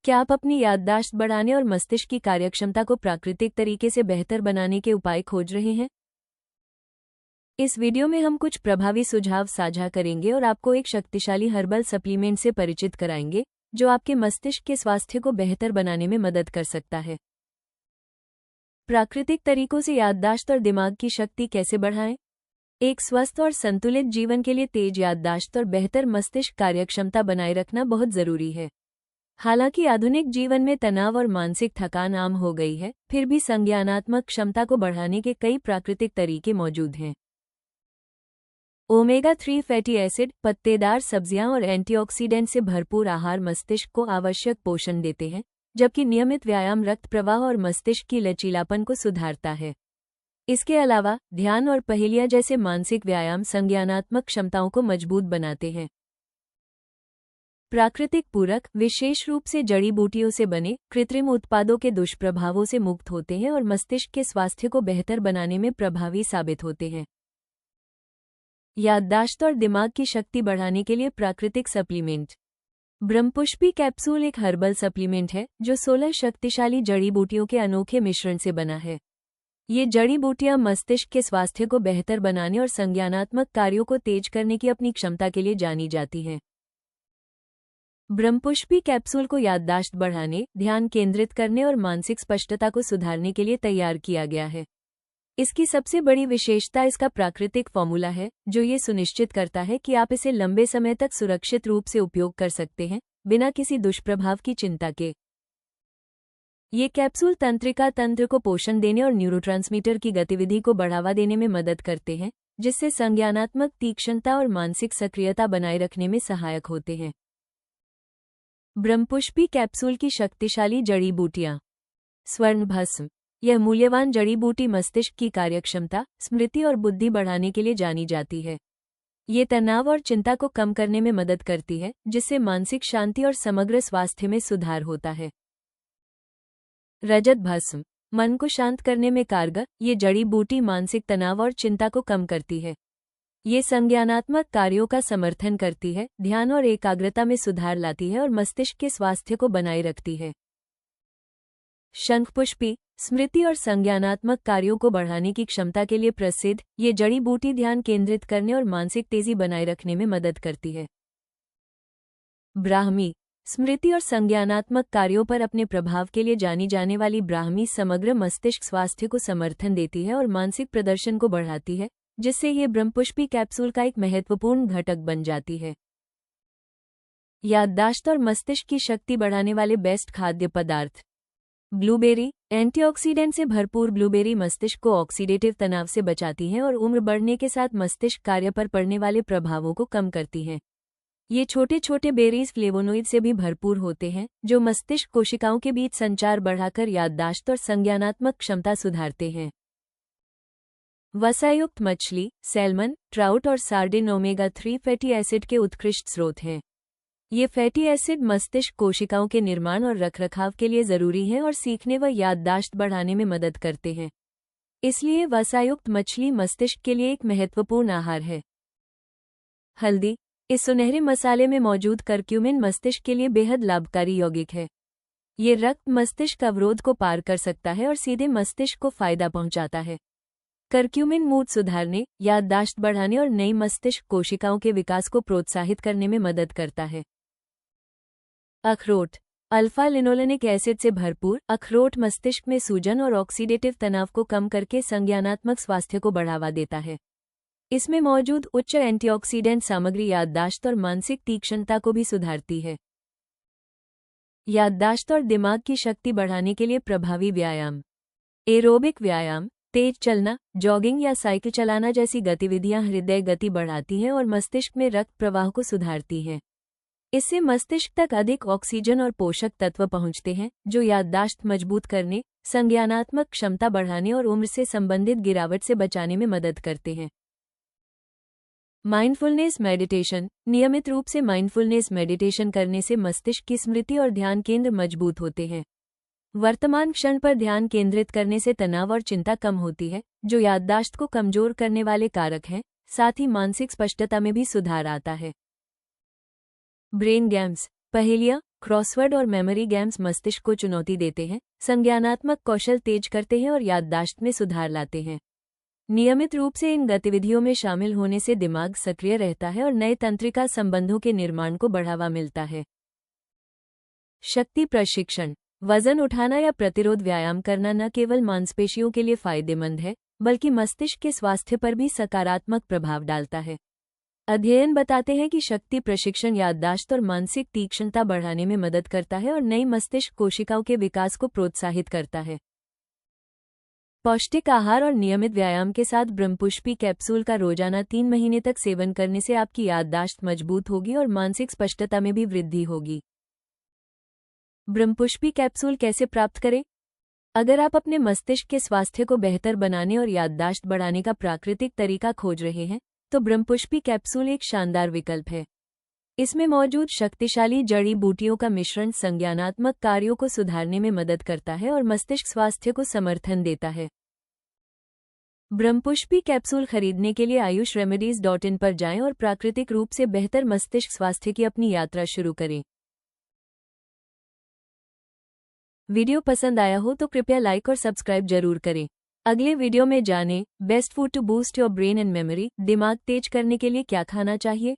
क्या आप अपनी याददाश्त बढ़ाने और मस्तिष्क की कार्यक्षमता को प्राकृतिक तरीके से बेहतर बनाने के उपाय खोज रहे हैं? इस वीडियो में हम कुछ प्रभावी सुझाव साझा करेंगे और आपको एक शक्तिशाली हर्बल सप्लीमेंट से परिचित कराएंगे, जो आपके मस्तिष्क के स्वास्थ्य को बेहतर बनाने में मदद कर सकता है। प्राकृतिक तरीकों से याददाश्त और दिमाग की शक्ति कैसे बढ़ाएं? एक स्वस्थ और संतुलित जीवन के लिए तेज याददाश्त और बेहतर मस्तिष्क कार्यक्षमता बनाए रखना बहुत जरूरी है। हालांकि आधुनिक जीवन में तनाव और मानसिक थकान आम हो गई है, फिर भी संज्ञानात्मक क्षमता को बढ़ाने के कई प्राकृतिक तरीके मौजूद हैं। ओमेगा 3 फैटी एसिड, पत्तेदार सब्जियां और एंटीऑक्सीडेंट से भरपूर आहार मस्तिष्क को आवश्यक पोषण देते हैं, जबकि नियमित व्यायाम रक्त प्रवाह और मस्तिष्क की लचीलापन को सुधारता है। इसके अलावा ध्यान और पहेलियां जैसे मानसिक व्यायाम संज्ञानात्मक क्षमताओं को मजबूत बनाते हैं। प्राकृतिक पूरक विशेष रूप से जड़ी बूटियों से बने कृत्रिम उत्पादों के दुष्प्रभावों से मुक्त होते हैं और मस्तिष्क के स्वास्थ्य को बेहतर बनाने में प्रभावी साबित होते हैं। याददाश्त और दिमाग की शक्ति बढ़ाने के लिए प्राकृतिक सप्लीमेंट। ब्रह्मपुष्पी कैप्सूल एक हर्बल सप्लीमेंट है जो 16 शक्तिशाली जड़ी बूटियों के अनोखे मिश्रण से बना है। ये जड़ी बूटियां मस्तिष्क के स्वास्थ्य को बेहतर बनाने और संज्ञानात्मक कार्यों को तेज करने की अपनी क्षमता के लिए जानी जाती हैं। ब्रह्मपुष्पी कैप्सूल को याददाश्त बढ़ाने, ध्यान केंद्रित करने और मानसिक स्पष्टता को सुधारने के लिए तैयार किया गया है। इसकी सबसे बड़ी विशेषता इसका प्राकृतिक फॉर्मूला है, जो ये सुनिश्चित करता है कि आप इसे लंबे समय तक सुरक्षित रूप से उपयोग कर सकते हैं, बिना किसी दुष्प्रभाव की चिंता के। ये कैप्सूल तंत्रिका तंत्र को पोषण देने और न्यूरोट्रांसमीटर की गतिविधि को बढ़ावा देने में मदद करते हैं, जिससे संज्ञानात्मक तीक्ष्णता और मानसिक सक्रियता बनाए रखने में सहायक होते हैं। ब्रह्मपुष्पी कैप्सूल की शक्तिशाली जड़ी बूटियां। स्वर्ण भस्म। यह मूल्यवान जड़ी बूटी मस्तिष्क की कार्यक्षमता, स्मृति और बुद्धि बढ़ाने के लिए जानी जाती है। ये तनाव और चिंता को कम करने में मदद करती है, जिससे मानसिक शांति और समग्र स्वास्थ्य में सुधार होता है। रजत भस्म। मन को शांत करने में कारगर, ये जड़ी बूटी मानसिक तनाव और चिंता को कम करती है। ये संज्ञानात्मक कार्यों का समर्थन करती है, ध्यान और एकाग्रता में सुधार लाती है और मस्तिष्क के स्वास्थ्य को बनाए रखती है। शंखपुष्पी। स्मृति और संज्ञानात्मक कार्यों को बढ़ाने की क्षमता के लिए प्रसिद्ध, ये जड़ी बूटी ध्यान केंद्रित करने और मानसिक तेजी बनाए रखने में मदद करती है। ब्राह्मी। स्मृति और संज्ञानात्मक कार्यों पर अपने प्रभाव के लिए जानी जाने वाली ब्राह्मी समग्र मस्तिष्क स्वास्थ्य को समर्थन देती है और मानसिक प्रदर्शन को बढ़ाती है, जिससे ये ब्रह्मपुष्पी कैप्सूल का एक महत्वपूर्ण घटक बन जाती है। याददाश्त और मस्तिष्क की शक्ति बढ़ाने वाले बेस्ट खाद्य पदार्थ। ब्लूबेरी। एंटीऑक्सीडेंट से भरपूर ब्लूबेरी मस्तिष्क को ऑक्सीडेटिव तनाव से बचाती हैं और उम्र बढ़ने के साथ मस्तिष्क कार्य पर पड़ने वाले प्रभावों को कम करती हैं। ये छोटे छोटे बेरीज फ्लेवोनोइड से भी भरपूर होते हैं, जो मस्तिष्क कोशिकाओं के बीच संचार बढ़ाकर याददाश्त और संज्ञानात्मक क्षमता सुधारते हैं। वसायुक्त मछली, सैल्मन, ट्राउट और सार्डिन ओमेगा 3 फैटी एसिड के उत्कृष्ट स्रोत हैं। ये फैटी एसिड मस्तिष्क कोशिकाओं के निर्माण और रखरखाव के लिए जरूरी हैं और सीखने व याददाश्त बढ़ाने में मदद करते हैं। इसलिए वसायुक्त मछली मस्तिष्क के लिए एक महत्वपूर्ण आहार है। हल्दी। इस सुनहरे मसाले में मौजूद करक्यूमिन मस्तिष्क के लिए बेहद लाभकारी यौगिक है। ये रक्त मस्तिष्क अवरोध को पार कर सकता है और सीधे मस्तिष्क को फायदा पहुंचाता है। करक्यूमिन मूड सुधारने, याददाश्त बढ़ाने और नई मस्तिष्क कोशिकाओं के विकास को प्रोत्साहित करने में मदद करता है। अखरोट। अल्फा लिनोलेनिक एसिड से भरपूर अखरोट मस्तिष्क में सूजन और ऑक्सीडेटिव तनाव को कम करके संज्ञानात्मक स्वास्थ्य को बढ़ावा देता है। इसमें मौजूद उच्च एंटीऑक्सीडेंट सामग्री याददाश्त और मानसिक तीक्ष्णता को भी सुधारती है। याददाश्त और दिमाग की शक्ति बढ़ाने के लिए प्रभावी व्यायाम। एरोबिक व्यायाम, तेज चलना, जॉगिंग या साइकिल चलाना जैसी गतिविधियां हृदय गति बढ़ाती हैं और मस्तिष्क में रक्त प्रवाह को सुधारती हैं। इससे मस्तिष्क तक अधिक ऑक्सीजन और पोषक तत्व पहुंचते हैं, जो याददाश्त मजबूत करने, संज्ञानात्मक क्षमता बढ़ाने और उम्र से संबंधित गिरावट से बचाने में मदद करते हैं। Mindfulness meditation. नियमित रूप से माइंडफुलनेस मेडिटेशन करने से मस्तिष्क की स्मृति और ध्यान केंद्र मजबूत होते हैं। वर्तमान क्षण पर ध्यान केंद्रित करने से तनाव और चिंता कम होती है, जो याददाश्त को कमजोर करने वाले कारक हैं। साथ ही मानसिक स्पष्टता में भी सुधार आता है। Brain games. पहेलियां, क्रॉसवर्ड और मेमोरी गेम्स मस्तिष्क को चुनौती देते हैं, संज्ञानात्मक कौशल तेज करते हैं और याददाश्त में सुधार लाते हैं। नियमित रूप से इन गतिविधियों में शामिल होने से दिमाग सक्रिय रहता है और नए तंत्रिका संबंधों के निर्माण को बढ़ावा मिलता है। शक्ति प्रशिक्षण। वजन उठाना या प्रतिरोध व्यायाम करना न केवल मांसपेशियों के लिए फायदेमंद है, बल्कि मस्तिष्क के स्वास्थ्य पर भी सकारात्मक प्रभाव डालता है। अध्ययन बताते हैं कि शक्ति प्रशिक्षण याददाश्त और मानसिक तीक्ष्णता बढ़ाने में मदद करता है और नई मस्तिष्क कोशिकाओं के विकास को प्रोत्साहित करता है। पौष्टिक आहार और नियमित व्यायाम के साथ ब्रह्मपुष्पी कैप्सूल का रोजाना 3 महीने तक सेवन करने से आपकी याददाश्त मजबूत होगी और मानसिक स्पष्टता में भी वृद्धि होगी। ब्रह्मपुष्पी कैप्सूल कैसे प्राप्त करें? अगर आप अपने मस्तिष्क के स्वास्थ्य को बेहतर बनाने और याददाश्त बढ़ाने का प्राकृतिक तरीका खोज रहे हैं, तो ब्रह्मपुष्पी कैप्सूल एक शानदार विकल्प है। इसमें मौजूद शक्तिशाली जड़ी बूटियों का मिश्रण संज्ञानात्मक कार्यों को सुधारने में मदद करता है और मस्तिष्क स्वास्थ्य को समर्थन देता है। ब्रह्मपुष्पी कैप्सूल खरीदने के लिए ayushremedies.in पर जाएं और प्राकृतिक रूप से बेहतर मस्तिष्क स्वास्थ्य की अपनी यात्रा शुरू करें। वीडियो पसंद आया हो तो कृपया लाइक और सब्सक्राइब जरूर करें। अगले वीडियो में जानें best food to boost your brain and memory. दिमाग तेज करने के लिए क्या खाना चाहिए।